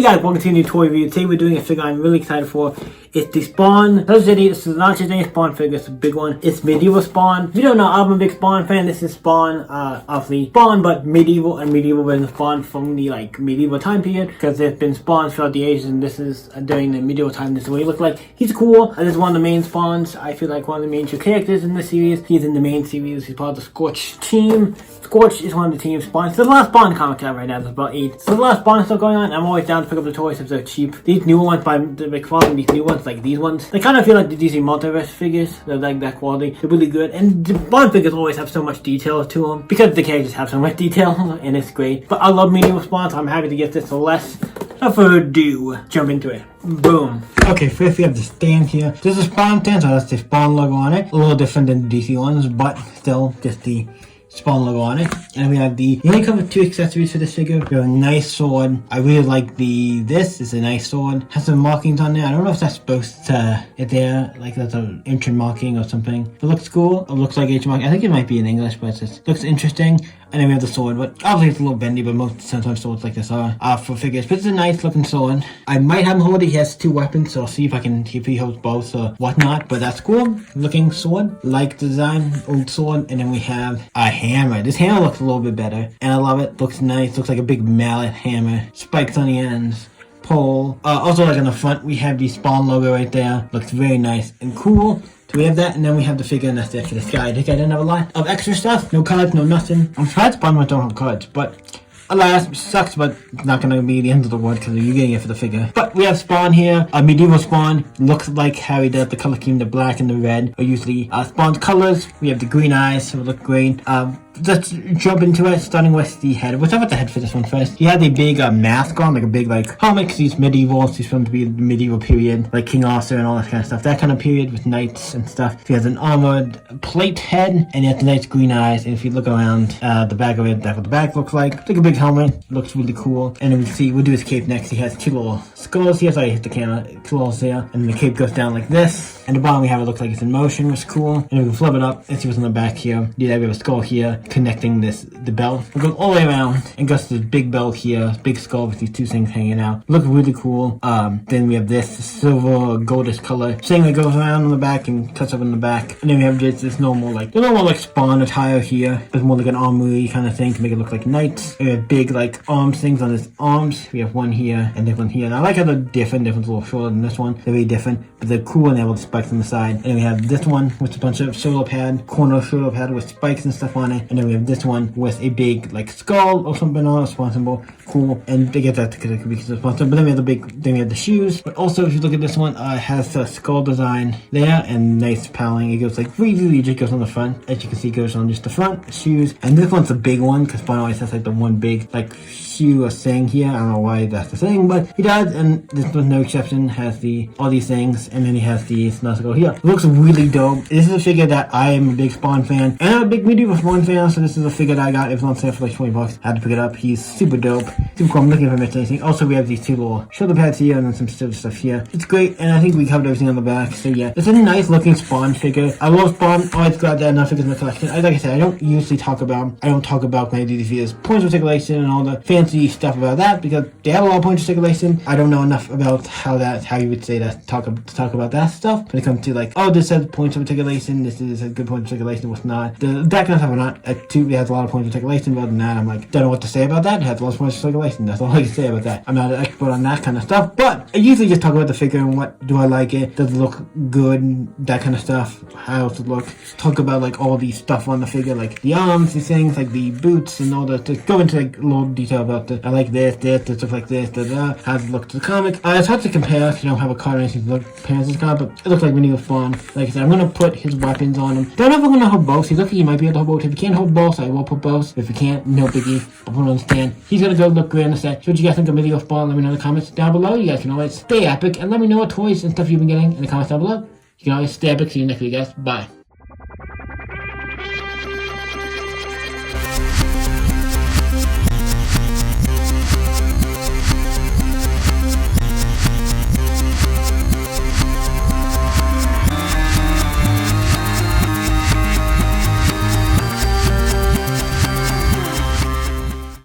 Hey guys, welcome to a new toy review. Today we're doing a figure I'm really excited for. It's the Spawn. This is not just any Spawn figure, it's a big one. It's medieval Spawn. If you don't know, I'm a big Spawn fan. This is Spawn, obviously Spawn, but medieval version of Spawn from the medieval time period. Because there's been Spawns throughout the ages, and this is during the medieval time. This is what he looked like. He's cool. This is one of the main Spawns. I feel like one of the main two characters in the series. He's in the main series. He's part of the Scorch team. Scorch is one of the team Spawns. So the last Spawn comic out right now. There's about 8. So the last Spawn stuff going on. I'm always down to pick up the toys if they're cheap. These new ones by the McFarlane, these new ones, like these ones, they kind of feel like the DC Multiverse figures. They're like that quality. They're really good. And the Spawn figures always have so much detail to them because the characters have so much detail, and it's great. But I love medieval Spawn, so I'm happy to get this. So let's, without further ado, jump into it. Boom. Okay, first we have the stand here. This is a Spawn stand, so that's the Spawn logo on it. A little different than the DC ones, but still just the Spawn logo on it. And we have you only come with 2 accessories for this figure. We have a nice sword. I really like this is a nice sword. Has some markings on there. I don't know if that's supposed to, if they're like that's an ancient marking or something. It looks cool. It looks like ancient marking. I think it might be in English, but it looks interesting. And then we have the sword, but obviously it's a little bendy, but sometimes swords like this are for figures. But it's a nice looking sword. I might have him hold it. He has 2 weapons, so I'll see if he holds both or whatnot. But that's cool looking sword. Like the design, old sword. And then we have a hammer. This hammer looks a little bit better, and I love it. Looks nice. Looks like a big mallet hammer. Spikes on the ends. Pole. Also, like on the front, we have the Spawn logo right there. Looks very nice and cool. So we have that, and then we have the figure, and that's it for this guy. I think I didn't have a lot of extra stuff. No cards, no nothing. I'm surprised Spawn don't have cards, but alas, sucks, but it's not going to be the end of the world because you're getting it for the figure. But we have Spawn here, a medieval Spawn. Looks like Harry does. The color scheme, the black and the red are usually Spawn's colors. We have the green eyes, so it look great. Let's jump into it, starting with the head. What's up with the head for this one first? He had a big mask on, like a big helmet, because he's medieval. So he's supposed to be the medieval period, like King Arthur and all that kind of stuff. That kind of period with knights and stuff. He has an armored plate head, and he has the nice green eyes. And if you look around the back of it, that's what the back looks like. It's like a big helmet. It looks really cool. And then we'll do his cape next. He has 2 little skulls here. Sorry, I hit the camera. Claws there. And the cape goes down like this. And the bottom we have it looks like it's in motion, which is cool. And we can flip it up and see what's on the back here. Yeah, we have a skull here connecting the belt. It goes all the way around and goes to this big belt here, big skull with these 2 things hanging out. Look really cool. Then we have this silver goldish color thing that goes around on the back and cuts up in the back. And then we have this normal Spawn attire here. It's more like an armory kind of thing to make it look like knights. We have big arms things on his arms. We have one here and this one here. And I like how they're different. This one's a little shorter than this one. They're very different, but they're cool and they have the spikes on the side. And then we have this one with a bunch of shoulder pad, corner shoulder pad with spikes and stuff on it. And then we have this one with a big skull or something on a Spawn symbol. Cool. And they get that because it could be responsible. But then we have the shoes. But also if you look at this one, it has a skull design there and nice paneling. It goes really just goes on the front. As you can see, it goes on just the front shoes. And this one's a big one because Spawn always has the one big shoe or thing here. I don't know why that's the thing, but he does. And this one's no exception. Has all these things, and then he has these knuckles here. It looks really dope. This is a figure that I am a big Spawn fan, and I'm a big medieval Spawn fan. So this is a figure that I got. It was on sale for like $20. I had to pick it up. He's super dope, super cool. I'm looking for anything. Also, we have these 2 little shoulder pads here, and then some stuff here. It's great, and I think we covered everything on the back. So yeah, it's a nice looking Spawn figure. I love Spawn. Always glad that enough figures in my collection. Like I said, I don't talk about my these figures, points of circulation and all the fancy stuff about that because they have a lot of points of circulation. I don't know enough about how you would say that talk about that stuff when it comes to this has points of circulation, this is a good point of circulation, what's not. That kind of stuff, not it has a lot of points of circulation, but other than that, I'm don't know what to say about that. It has a lot of points of circulation. That's all I can say about that. I'm not an expert on that kind of stuff, but I usually just talk about the figure and what do I like it, does it look good, that kind of stuff, how does it look, talk about all these stuff on the figure, the arms, these things, the boots and all that, to go into a little detail about it. I like this stuff like this, how does it look to the comic. It's hard to compare because you don't have a card or anything to compare this card, but it looks like medieval Spawn. Like I said, I'm going to put his weapons on him. Don't know if I'm going to hold both. He looks like he might be able to hold both. If he can't hold both, I will put both. If he can't, no biggie. I'll put it on the stand. He's going to go look great in a set. So what you guys think of medieval Spawn? Let me know in the comments down below. You guys can always stay epic and let me know what toys and stuff you've been getting in the comments down below. You can always stay epic. See you next week, guys. Bye.